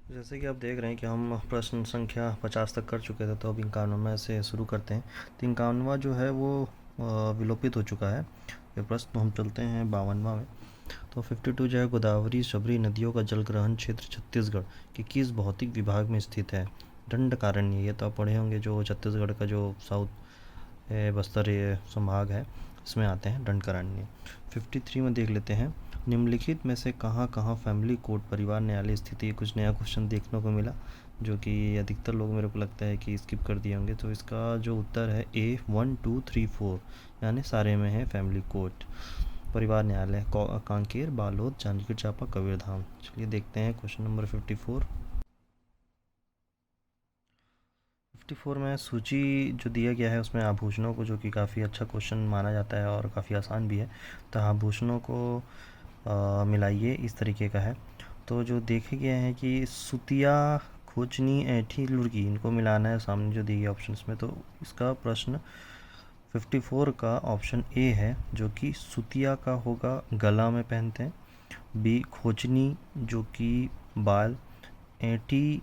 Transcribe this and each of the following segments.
जैसे कि आप देख रहे हैं कि हम प्रश्न संख्या 50 तक कर चुके थे, तो अब 51वां से शुरू करते हैं। तो 51वां जो है वो विलोपित हो चुका है। ये प्रश्न तो हम चलते हैं 52वां में। तो 52 जो है, गोदावरी शबरी नदियों का जल ग्रहण क्षेत्र छत्तीसगढ़ के किस भौतिक विभाग में स्थित है? दंडकारण्य। ये तो आप पढ़े होंगे, जो छत्तीसगढ़ का जो साउथ बस्तर ये संभाग है, इसमें आते हैं दंडकारण्य। 53 में देख लेते हैं, निम्नलिखित में से कहाँ कहाँ फैमिली कोर्ट परिवार न्यायालय स्थित है? कुछ नया क्वेश्चन देखने को मिला, जो कि अधिकतर लोग मेरे को लगता है कि स्किप कर दिए होंगे। तो इसका जो उत्तर है ए 1 2 3 4, यानी सारे में है फैमिली कोर्ट परिवार न्यायालय। कांकेर, बालोद, जांजगीर चांपा, कबीरधाम। चलिए देखते हैं क्वेश्चन नंबर 54। 54 में सूची जो दिया गया है उसमें आभूषणों को, जो कि काफ़ी अच्छा क्वेश्चन माना जाता है और काफ़ी आसान भी है। तो आभूषणों को मिलाइए, इस तरीके का है। तो जो देखे गए हैं कि सुतिया, खोचनी, ऐठी, लुड़की, इनको मिलाना है सामने जो दिए गए ऑप्शंस में। तो इसका प्रश्न 54 का ऑप्शन ए है, जो कि सुतिया का होगा, गला में पहनते हैं। बी खोचनी, जो कि बाल। ऐठी,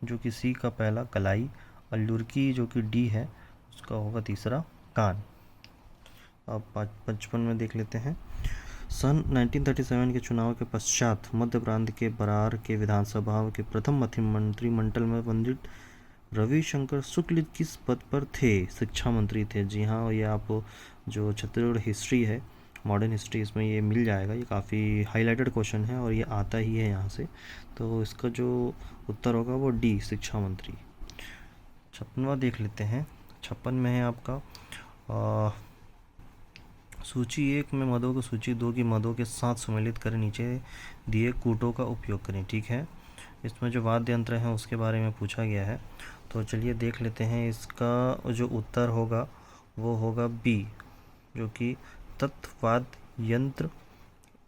जो कि सी का पहला कलाई। और लुरकी, जो कि डी है, उसका होगा तीसरा कान। अब 55 में देख लेते हैं। सन 1937 के चुनाव के पश्चात मध्य प्रांत के बरार के विधानसभा के प्रथम मंत्रिमंडल में पंडित रविशंकर शुक्ल किस पद पर थे? शिक्षा मंत्री थे। जी हाँ, ये आप जो छत्तीसगढ़ हिस्ट्री है, मॉडर्न हिस्ट्री, इसमें ये मिल जाएगा। ये काफ़ी हाईलाइटेड क्वेश्चन है और ये आता ही है यहाँ से। तो इसका जो उत्तर होगा वो डी, शिक्षा मंत्री। 56वां देख लेते हैं। 56 में है आपका सूची 1 में मदों को सूची 2 की मदों के साथ सम्मिलित करें, नीचे दिए कूटों का उपयोग करें। ठीक है, इसमें जो वाद्य यंत्र हैं उसके बारे में पूछा गया है। तो चलिए देख लेते हैं। इसका जो उत्तर होगा वो होगा बी, जो कि तत्वाद यंत्र।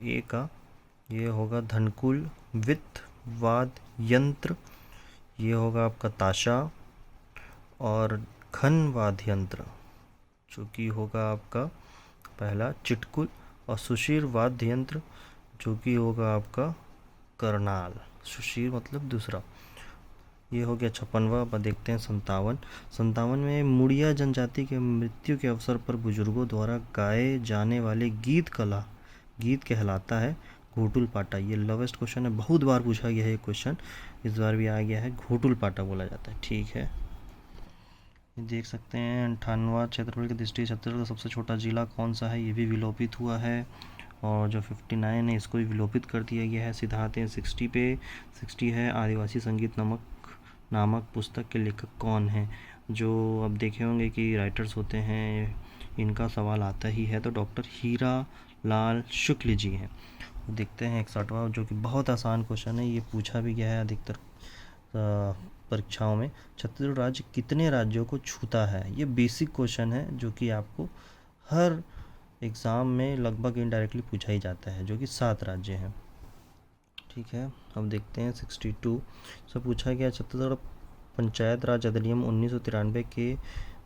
ए का ये होगा धनकुल। वित्त वाद यंत्र, ये होगा आपका ताशा। और घन वाद्य यंत्र, जो कि होगा आपका पहला चिटकुल। और सुशीर वाद्य यंत्र, जो कि होगा आपका करनाल। सुशीर मतलब दूसरा। ये हो गया 56वां। अब देखते हैं 57। 57 में मुड़िया जनजाति के मृत्यु के अवसर पर बुजुर्गों द्वारा गाए जाने वाले गीत कहलाता है घोटुल पाटा। ये लोवेस्ट क्वेश्चन है, बहुत बार पूछा गया है ये क्वेश्चन, इस बार भी आ गया है। घोटुल पाटा बोला जाता है। ठीक है, देख सकते हैं 58वां, क्षेत्रफल की दृष्टि से छत्तीसगढ़ का सबसे छोटा जिला कौन सा है? ये भी विलोपित हुआ है। और जो 59 है, इसको भी विलोपित कर दिया गया है। सीधा आते हैं 60 पे। 60 है, आदिवासी संगीत नामक पुस्तक के लेखक कौन हैं? जो अब देखे होंगे कि राइटर्स होते हैं, इनका सवाल आता ही है। तो डॉक्टर हीरा लाल शुक्ल जी हैं। देखते हैं 61वां, जो कि बहुत आसान क्वेश्चन है, ये पूछा भी गया है अधिकतर परीक्षाओं में। छत्तीसगढ़ राज्य कितने राज्यों को छूता है? ये बेसिक क्वेश्चन है, जो कि आपको हर एग्ज़ाम में लगभग इनडायरेक्टली पूछा ही जाता है, जो कि 7 राज्य हैं। ठीक है, अब देखते हैं 62 से पूछा गया, छत्तीसगढ़ पंचायत राज अधिनियम 1993 के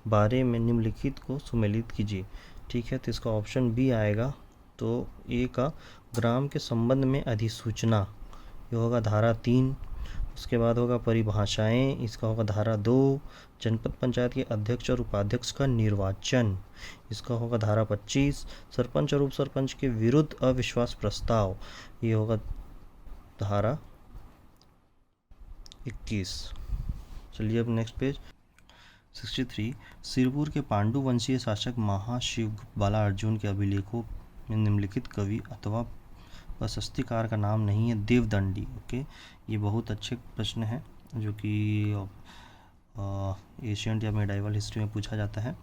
बारे में निम्नलिखित को सुमेलित कीजिए। ठीक है, तो इसका ऑप्शन बी आएगा। तो ए का ग्राम के संबंध में अधिसूचना, ये होगा धारा 3। उसके बाद होगा परिभाषाएं, इसका होगा धारा 2। जनपद पंचायत के अध्यक्ष और उपाध्यक्ष का निर्वाचन, इसका होगा धारा 25। सरपंच और उप सरपंच के विरुद्ध अविश्वास प्रस्ताव, ये होगा धारा 21। चलिए अब नेक्स्ट पेज 63। सिरपुर के पांडु वंशीय शासक महाशिव बाला अर्जुन के अभिलेखों में निम्नलिखित कवि अथवा प्रशस्तिकार का नाम नहीं है। देवदंडी। ओके, ये बहुत अच्छे प्रश्न है, जो कि एशियंट या मेडाइवल हिस्ट्री में पूछा जाता है।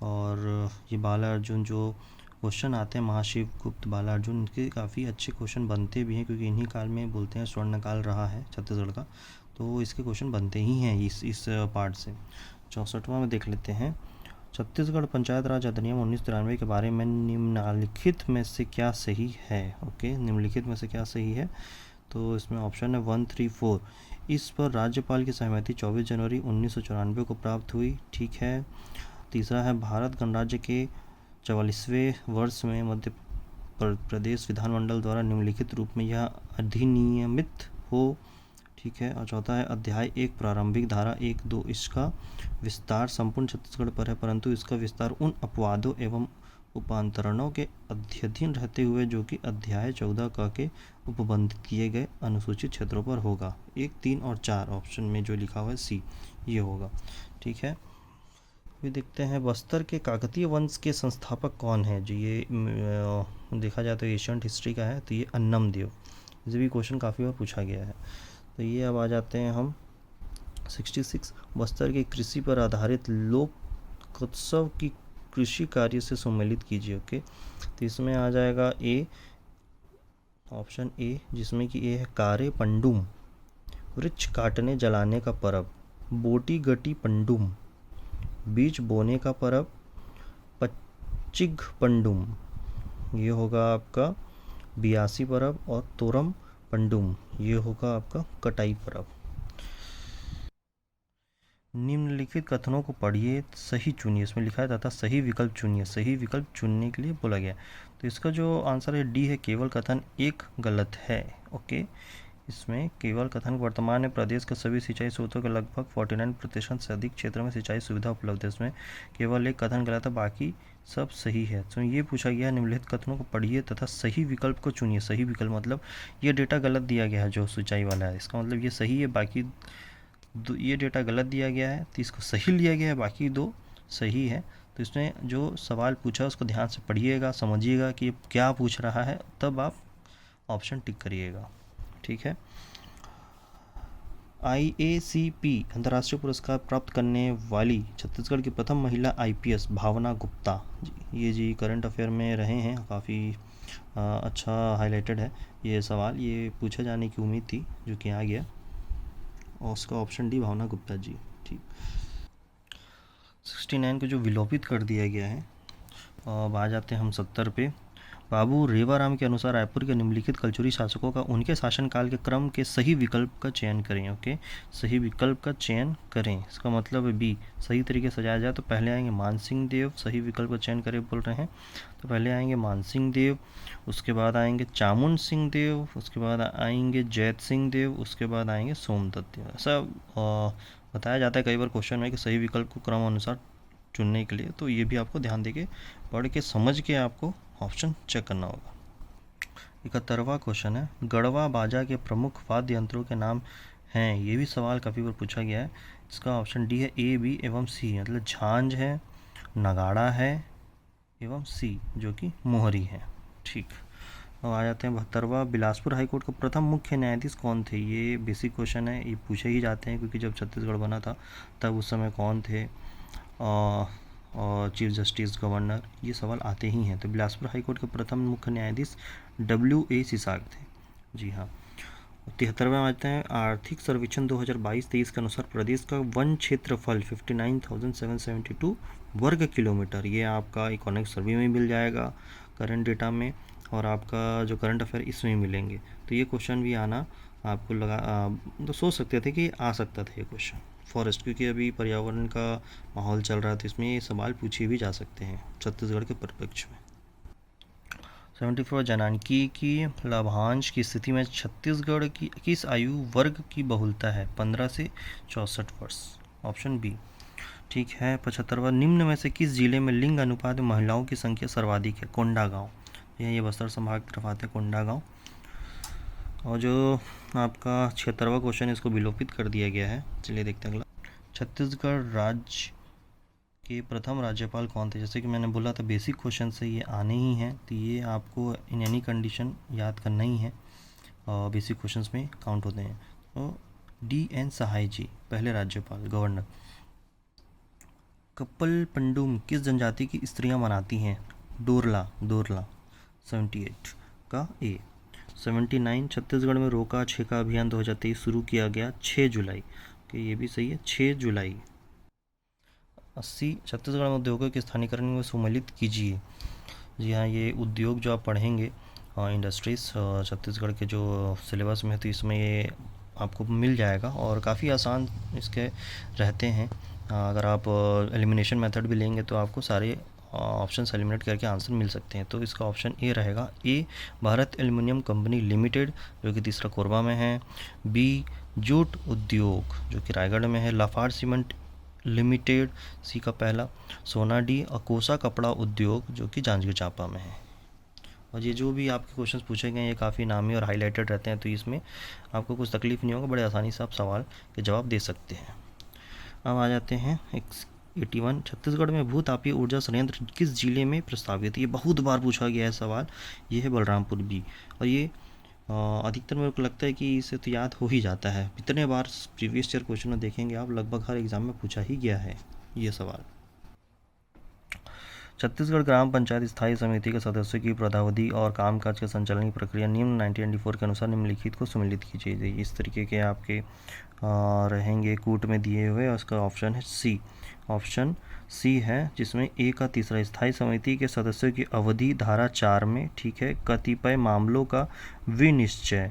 और ये बाला अर्जुन जो क्वेश्चन आते हैं, महाशिव गुप्त बाला अर्जुन, इनके काफ़ी अच्छे क्वेश्चन बनते भी हैं, क्योंकि इन्हीं काल में बोलते हैं स्वर्ण काल रहा है छत्तीसगढ़ का। तो इसके क्वेश्चन बनते ही हैं इस पार्ट से। 64वां में देख लेते हैं। छत्तीसगढ़ पंचायत राज अधिनियम 1993 के बारे में निम्नलिखित में से क्या सही है? ओके, निम्नलिखित में से क्या सही है? तो इसमें ऑप्शन है 1 3 4। इस पर राज्यपाल की सहमति 24 जनवरी 1994 को प्राप्त हुई। ठीक है। तीसरा है, भारत गणराज्य के 44वें वर्ष में मध्य प्रदेश विधानमंडल द्वारा निम्नलिखित रूप में यह अधिनियमित हो। ठीक है। और चौथा है अध्याय 1 प्रारंभिक धारा 1-2 इसका विस्तार संपूर्ण छत्तीसगढ़ पर है, परंतु इसका विस्तार उन अपवादों एवं उपांतरणों के अध्ययन रहते हुए जो कि अध्याय 14 क के उपबंध किए गए अनुसूचित क्षेत्रों पर होगा। 1, 3 और 4 ऑप्शन में जो लिखा हुआ है सी ये होगा। ठीक है। अभी देखते हैं बस्तर के काकतीय वंश के संस्थापक कौन है। जो ये देखा जाए तो एशियंट हिस्ट्री का है, तो ये अन्नम देव। इसे भी क्वेश्चन काफ़ी बार पूछा गया है। तो ये अब आ जाते हैं हम 66 बस्तर के कृषि पर आधारित लोकोत्सव की कृषि कार्य से सम्मिलित कीजिए। ओके, तो इसमें आ जाएगा ए, ऑप्शन ए, जिसमें कि ए है कारे पंडुम, वृक्ष काटने जलाने का पर्व, बोटी गटी पंडुम, बीज बोने का पर्व, पच्चिग पंडुम, ये होगा आपका बियासी पर्व, और तोरम पंडुम ये होगा आपका कटाई पर्व। निम्नलिखित कथनों को पढ़िए, सही चुनिए। इसमें लिखा जाता है सही विकल्प चुनिए, सही विकल्प चुनने के लिए बोला गया। तो इसका जो आंसर है डी है, केवल कथन एक गलत है। ओके, इसमें केवल कथन वर्तमान में प्रदेश के सभी सिंचाई स्रोतों के लगभग 49% से अधिक क्षेत्र में सिंचाई सुविधा उपलब्ध है। इसमें केवल एक कथन गलत है, बाकी सब सही है। तो ये पूछा गया है निम्नलिखित कथनों को पढ़िए तथा सही विकल्प को चुनिए। सही विकल्प मतलब ये डेटा गलत दिया गया है जो सिंचाई वाला है, इसका मतलब ये सही है, बाकी ये डेटा गलत दिया गया है तो इसको सही लिया गया है, बाकी दो सही है। तो इसमें जो सवाल पूछा उसको ध्यान से पढ़िएगा, समझिएगा कि क्या पूछ रहा है, तब आप ऑप्शन टिक करिएगा। ठीक है। IACP अंतर्राष्ट्रीय पुरस्कार प्राप्त करने वाली छत्तीसगढ़ की प्रथम महिला IPS भावना गुप्ता ये जी करंट अफेयर में रहे हैं, काफ़ी अच्छा हाईलाइटेड है ये सवाल, ये पूछे जाने की उम्मीद थी जो कि आ गया, और उसका ऑप्शन डी भावना गुप्ता जी। ठीक। 69 को जो विलोपित कर दिया गया है। अब आ जाते हैं हम 70 पे। बाबू रेवाराम के अनुसार रायपुर के निम्नलिखित कलचुरी शासकों का उनके शासनकाल के क्रम के सही विकल्प का चयन करें। ओके, सही विकल्प का चयन करें, इसका मतलब है बी, सही तरीके से सजाया जाए तो पहले आएंगे मानसिंह देव, सही विकल्प का चयन करें बोल रहे हैं, तो पहले आएंगे मानसिंह देव, उसके बाद आएंगे चामुंड सिंह देव, उसके बाद आएंगे जैत सिंह देव, उसके बाद आएंगे सोमदत्त देव। ऐसा बताया जाता है कई बार क्वेश्चन में कि सही विकल्प को क्रम अनुसार चुनने के लिए, तो ये भी आपको ध्यान देके पढ़ के समझ के आपको ऑप्शन चेक करना होगा। 71वां क्वेश्चन है, गढ़वा बाजा के प्रमुख वाद्य यंत्रों के नाम हैं। ये भी सवाल काफ़ी बार पूछा गया है। इसका ऑप्शन डी है ए, बी एवं सी, मतलब झांझ है, नगाड़ा है एवं सी जो कि मोहरी है। ठीक। अब आ जाते हैं 72वां, बिलासपुर हाईकोर्ट का प्रथम मुख्य न्यायाधीश कौन थे। ये बेसिक क्वेश्चन है, ये पूछे ही जाते हैं क्योंकि जब छत्तीसगढ़ बना था तब उस समय कौन थे और चीफ जस्टिस, गवर्नर, ये सवाल आते ही हैं। तो बिलासपुर हाईकोर्ट के प्रथम मुख्य न्यायाधीश WA सिसाग थे। जी हाँ। 73वें आते हैं, आर्थिक सर्वेक्षण 2022-23 के अनुसार प्रदेश का वन क्षेत्रफल 59,772 वर्ग किलोमीटर। ये आपका इकोनॉमिक सर्वे में मिल जाएगा करंट डेटा में, और आपका जो करंट अफेयर इसमें मिलेंगे। तो ये क्वेश्चन भी आना आपको लगा तो सोच सकते थे कि आ सकता था ये क्वेश्चन फॉरेस्ट, क्योंकि अभी पर्यावरण का माहौल चल रहा था, इसमें ये सवाल पूछे भी जा सकते हैं छत्तीसगढ़ के परिप्रेक्ष्य में। 74 जनानकी की लाभांश की स्थिति में छत्तीसगढ़ की किस आयु वर्ग की बहुलता है। 15 से 64 वर्ष, ऑप्शन बी। ठीक है। 75वां, निम्न में से किस जिले में लिंग अनुपात में महिलाओं की संख्या सर्वाधिक है। कोंडागांव, ये बस्तर संभाग की तरफ आते हैं कोंडागांव। और जो आपका 76वां क्वेश्चन है इसको विलोपित कर दिया गया है। चलिए देखते हैं अगला। छत्तीसगढ़ राज्य के प्रथम राज्यपाल कौन थे। जैसे कि मैंने बोला था बेसिक क्वेश्चन से ये आने ही हैं, तो ये आपको इन एनी कंडीशन याद करना ही है, और बेसिक क्वेश्चंस में काउंट होते हैं। तो DN सहाय जी पहले राज्यपाल, गवर्नर। कपल पंडुम किस जनजाति की स्त्रियां मनाती हैं। डोरला, 78 का ए। 79, छत्तीसगढ़ में रोका छेका अभियान 2023 शुरू किया गया 6 जुलाई। कि ये भी सही है, 6 जुलाई। 80, छत्तीसगढ़ में उद्योगों के स्थानीयकरण में सम्मिलित कीजिए। जी हाँ, ये उद्योग जो आप पढ़ेंगे इंडस्ट्रीज छत्तीसगढ़ के जो सिलेबस में है, तो इसमें ये आपको मिल जाएगा, और काफ़ी आसान इसके रहते हैं। अगर आप एलिमिनेशन मेथड भी लेंगे तो आपको सारे ऑप्शन एलिमिनेट करके आंसर मिल सकते हैं। तो इसका ऑप्शन ए रहेगा, ए भारत एल्युमिनियम कंपनी लिमिटेड जो कि तीसरा कोरबा में है, बी जूट उद्योग जो कि रायगढ़ में है, लाफार्ज सीमेंट लिमिटेड सी का पहला, सोनाडी अकोसा कपड़ा उद्योग जो कि जांजगीर चांपा में है। और ये जो भी आपके क्वेश्चंस पूछे गए हैं ये काफ़ी नामी और हाईलाइटेड रहते हैं, तो इसमें आपको कुछ तकलीफ नहीं होगा, बड़े आसानी से आप सवाल के जवाब दे सकते हैं। अब आ जाते हैं 81, छत्तीसगढ़ में भूतापीय ऊर्जा संयंत्र किस जिले में प्रस्तावित है। ये बहुत बार पूछा गया है सवाल, ये है बलरामपुर बी। और ये अधिकतर मेरे को लगता है कि इसे तो याद हो ही जाता है, इतने बार प्रीवियस ईयर क्वेश्चन में देखेंगे आप, लगभग हर एग्जाम में पूछा ही गया है ये सवाल। छत्तीसगढ़ ग्राम पंचायत स्थायी समिति के सदस्यों की पदावधि और कामकाज के संचालन की प्रक्रिया निम्न 1994 के अनुसार निम्नलिखित को सम्मिलित कीजिए। इस तरीके के आपके रहेंगे कूट में दिए हुए, और उसका ऑप्शन है सी, ऑप्शन सी है, जिसमें ए का तीसरा, स्थायी समिति के सदस्यों की अवधि धारा 4 में, ठीक है, कतिपय मामलों का विनिश्चय,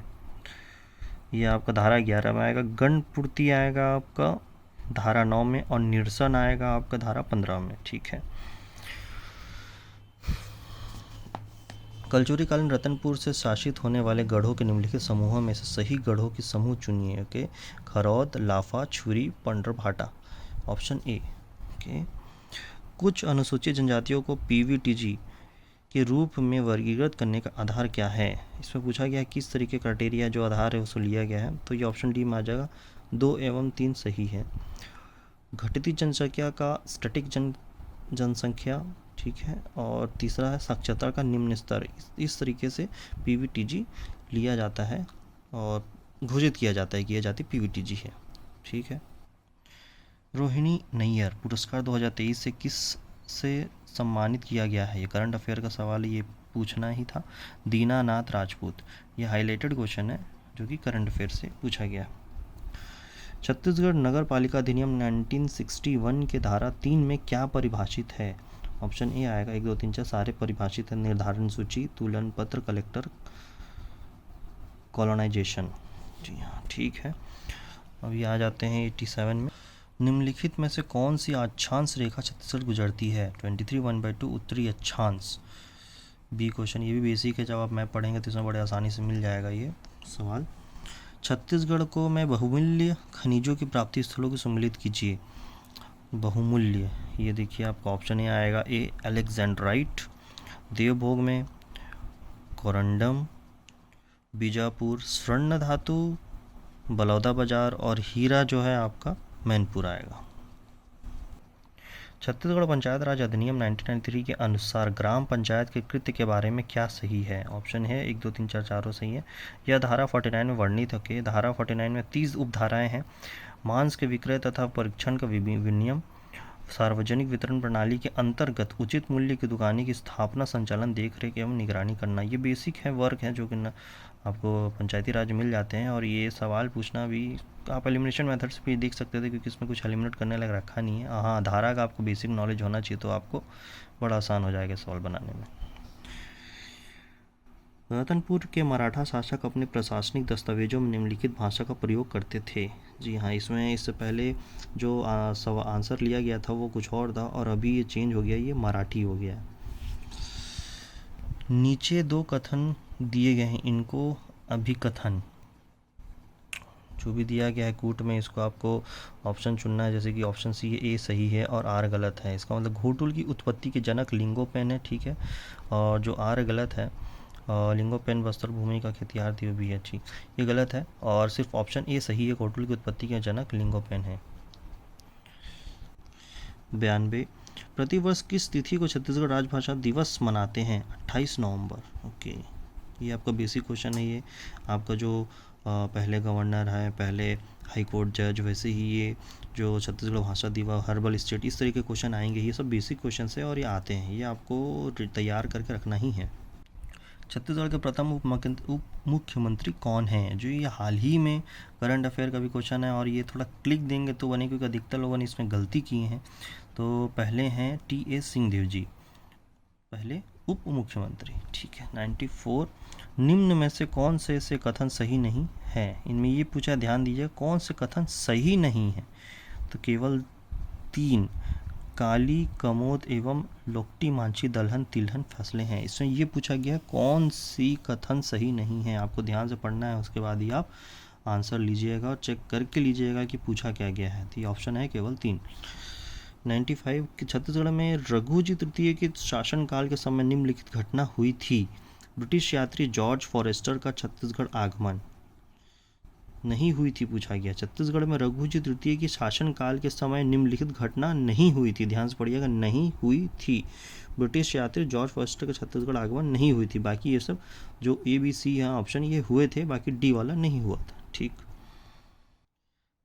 ये आपका धारा 11 में आएगा, गणपूर्ति आएगा आपका धारा 9 में, और निरसन आएगा आपका धारा 15 में, ठीक है। कलचुरी कालीन रतनपुर से शासित होने वाले गढ़ों के निम्नलिखित समूहों में से सही गढ़ों की समूह चुनिए। ओके, खरौद, लाफा, छुरी, पंडरभाटा, ऑप्शन ए। ओके, कुछ अनुसूचित जनजातियों को पीवीटीजी के रूप में वर्गीकृत करने का आधार क्या है। इसमें पूछा गया है किस तरीके क्राइटेरिया जो आधार है उसको लिया गया है, तो ये ऑप्शन डी में आ जाएगा, 2 एवं 3 सही है। घटती जनसंख्या का स्टैटिक जनसंख्या, ठीक है, और तीसरा है साक्षरता का निम्न स्तर। इस तरीके से पीवीटीजी लिया जाता है और घोषित किया जाता है कि यह जाति पीवीटीजी है, ठीक है। रोहिणी नैयर पुरस्कार 2023 से किस से सम्मानित किया गया है, ये करंट अफेयर का सवाल, ये पूछना ही था। दीनानाथ राजपूत, ये हाईलाइटेड क्वेश्चन है जो कि करंट अफेयर से पूछा गया। छत्तीसगढ़ नगर पालिका अधिनियम 1961 के धारा 3 में क्या परिभाषित है। ऑप्शन ए आएगा, 1 2 3 4 सारे परिभाषित है। निर्धारण सूची, तुलन पत्र, कलेक्टर, कॉलोनाइजेशन, जी हाँ, ठीक है। अभी आ जाते हैं 87 में, निम्नलिखित में से कौन सी अक्षांश रेखा छत्तीसगढ़ गुजरती है। 23 1/2 उत्तरी अक्षांश, बी क्वेश्चन, ये भी बेसिक है, जब आप मैप पढ़ेंगे तो इसमें बड़े आसानी से मिल जाएगा ये सवाल। छत्तीसगढ़ को में बहुमूल्य खनिजों की प्राप्ति स्थलों को सम्मिलित कीजिए। बहुमूल्य, ये देखिए आपका ऑप्शन ए आएगा, ए अलेक्जेंड्राइट, देवभोग में कोरंडम, बीजापुर स्वर्ण धातु, बलौदा बाजार, और हीरा जो है आपका मैनपुर आएगा। छत्तीसगढ़ पंचायत राज अधिनियम 1993 के अनुसार ग्राम पंचायत के कृत्य के बारे में क्या सही है। ऑप्शन है 1 2 3 4 चारों सही है। यह धारा 49 में वर्णित है। धारा 49 में 30 उपधाराएं हैं। मांस के विक्रय तथा परीक्षण का विनियम, सार्वजनिक वितरण प्रणाली के अंतर्गत उचित मूल्य की दुकानें की स्थापना, संचालन, देखरेख एवं निगरानी करना, ये बेसिक है, वर्क है जो कि आपको पंचायती राज मिल जाते हैं। और ये सवाल पूछना भी आप एलिमिनेशन मेथड से भी देख सकते थे, क्योंकि इसमें कुछ एलिमिनेट करने लग रखा नहीं है। हाँ, धारा का आपको बेसिक नॉलेज होना चाहिए, तो आपको बड़ा आसान हो जाएगा सवाल बनाने में। रतनपुर के मराठा शासक अपने प्रशासनिक दस्तावेजों में निम्नलिखित भाषा का प्रयोग करते थे। जी हाँ, इसमें इससे पहले जो आंसर लिया गया था वो कुछ और था, और अभी ये चेंज हो गया, ये मराठी हो गया। नीचे 2 कथन दिए गए हैं, इनको अभिकथन जो भी दिया गया है कूट में, इसको आपको ऑप्शन चुनना है। जैसे कि ऑप्शन सी ए सही है और आर गलत है। इसका मतलब घोटुल की उत्पत्ति के जनक लिंगोपेन है, ठीक है, और जो आर गलत है, लिंगोपेन वस्त्र भूमि का खेतिहार थी, वो भी है, ठीक, ये गलत है। और सिर्फ ऑप्शन ए सही है, घोटुल की उत्पत्ति के जनक लिंगोपेन है। 92, प्रतिवर्ष किस तिथि को छत्तीसगढ़ राजभाषा दिवस मनाते हैं। 28 नवंबर। ओके, ये आपका बेसिक क्वेश्चन है। ये आपका जो पहले गवर्नर है, पहले हाई कोर्ट जज, वैसे ही ये जो छत्तीसगढ़ भाषा दिवस, हर्बल स्टेट, इस तरह के क्वेश्चन आएंगे। ये सब बेसिक क्वेश्चन है और ये आते हैं, ये आपको तैयार करके रखना ही है। छत्तीसगढ़ के प्रथम उप मुख्यमंत्री कौन हैं। जो ये हाल ही में करंट अफेयर का भी क्वेश्चन है, और ये थोड़ा क्लिक देंगे तो बने, क्योंकि अधिकतर लोगों ने इसमें गलती की है। तो पहले हैं टी.ए. सिंहदेव जी, पहले उप मुख्यमंत्री, ठीक है। 94, निम्न में से कौन से कथन सही नहीं है। इनमें ये पूछा, ध्यान दीजिए, कौन से कथन सही नहीं है, तो केवल 3, काली, कमोद एवं लोकटी, मांझी, दलहन, तिलहन फसलें हैं। इसमें ये पूछा गया है कौन सी कथन सही नहीं है। आपको ध्यान से पढ़ना है, उसके बाद ही आप आंसर लीजिएगा और चेक करके लीजिएगा कि पूछा क्या गया है। तो ये ऑप्शन है केवल 3। 95 कि छत्तीसगढ़ में रघुजी तृतीय के शासनकाल के समय निम्नलिखित घटना हुई थी। ब्रिटिश यात्री जॉर्ज फॉरेस्टर का छत्तीसगढ़ आगमन नहीं हुई थी, पूछा गया। छत्तीसगढ़ में रघुजी तृतीय की शासनकाल के समय निम्नलिखित घटना नहीं हुई थी, ध्यान से पढ़िएगा, नहीं हुई थी। ब्रिटिश यात्री जॉर्ज फॉरेस्टर का छत्तीसगढ़ आगमन नहीं हुई थी। बाकी ये सब जो ABC यहाँ ऑप्शन ये हुए थे, बाकी D वाला नहीं हुआ था। ठीक,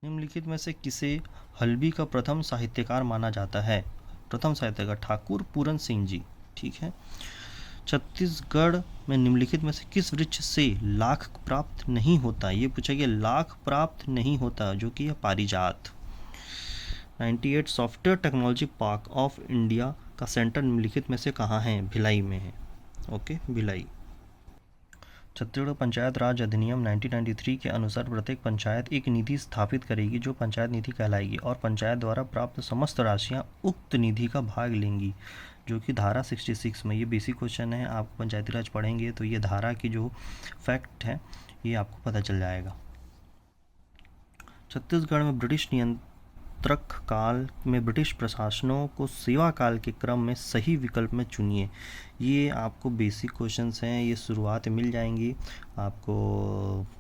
निम्नलिखित में से किसे हल्बी का प्रथम साहित्यकार माना जाता है? प्रथम साहित्यकार ठाकुर पूरन सिंह जी। ठीक है। छत्तीसगढ़ में निम्नलिखित में से किस वृक्ष से लाख प्राप्त नहीं होता? ये पूछा गया, लाख प्राप्त नहीं होता, जो कि है पारिजात। 98 software technology park of India का सेंटर निम्नलिखित में से कहाँ है? भिलाई में है। ओके, भिलाई। छत्तीसगढ़ पंचायत राज अधिनियम 1993 के अनुसार प्रत्येक पंचायत एक निधि स्थापित करेगी जो पंचायत निधि कहलाएगी और पंचायत द्वारा प्राप्त समस्त राशियां उक्त निधि का भाग लेंगी, जो कि धारा 66 में। ये बेसिक क्वेश्चन है, आप पंचायती राज पढ़ेंगे तो ये धारा की जो फैक्ट है ये आपको पता चल जाएगा। छत्तीसगढ़ में ब्रिटिश नियंत्रक काल में ब्रिटिश प्रशासनों को सेवा काल के क्रम में सही विकल्प में चुनिए। ये आपको बेसिक क्वेश्चंस हैं, ये शुरुआत मिल जाएंगी आपको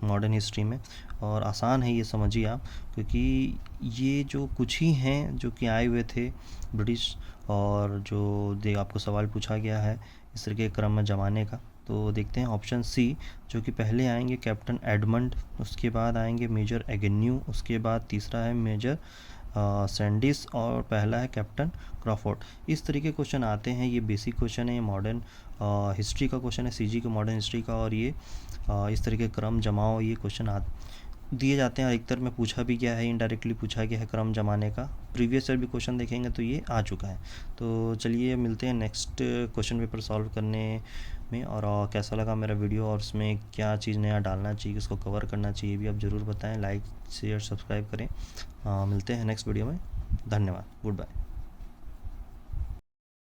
मॉडर्न हिस्ट्री में, और आसान है, ये समझिए आप, क्योंकि ये जो कुछ ही हैं जो कि आए हुए थे ब्रिटिश, और जो आपको सवाल पूछा गया है इस तरह के क्रम में जमाने का। तो देखते हैं ऑप्शन सी, जो कि पहले आएंगे कैप्टन एडमंड, उसके बाद आएंगे मेजर एगेन्यू, उसके बाद तीसरा है मेजर सैंडिस, और पहला है कैप्टन क्रॉफोर्ड। इस तरीके क्वेश्चन आते हैं, ये बेसिक क्वेश्चन है, ये मॉडर्न हिस्ट्री का क्वेश्चन है, CG का मॉडर्न हिस्ट्री का, और ये इस तरीके क्रम जमाओ ये क्वेश्चन दिए जाते हैं। अधिकतर में पूछा भी गया है, इनडायरेक्टली पूछा गया है क्रम जमाने का। प्रीवियस ईयर भी क्वेश्चन देखेंगे तो ये आ चुका है। तो चलिए मिलते हैं नेक्स्ट क्वेश्चन पेपर सॉल्व करने में, और कैसा लगा मेरा वीडियो और उसमें क्या चीज़ नया डालना चाहिए, उसको कवर करना चाहिए भी आप ज़रूर बताएं। लाइक शेयर सब्सक्राइब करें। मिलते हैं नेक्स्ट वीडियो में। धन्यवाद, गुड बाय।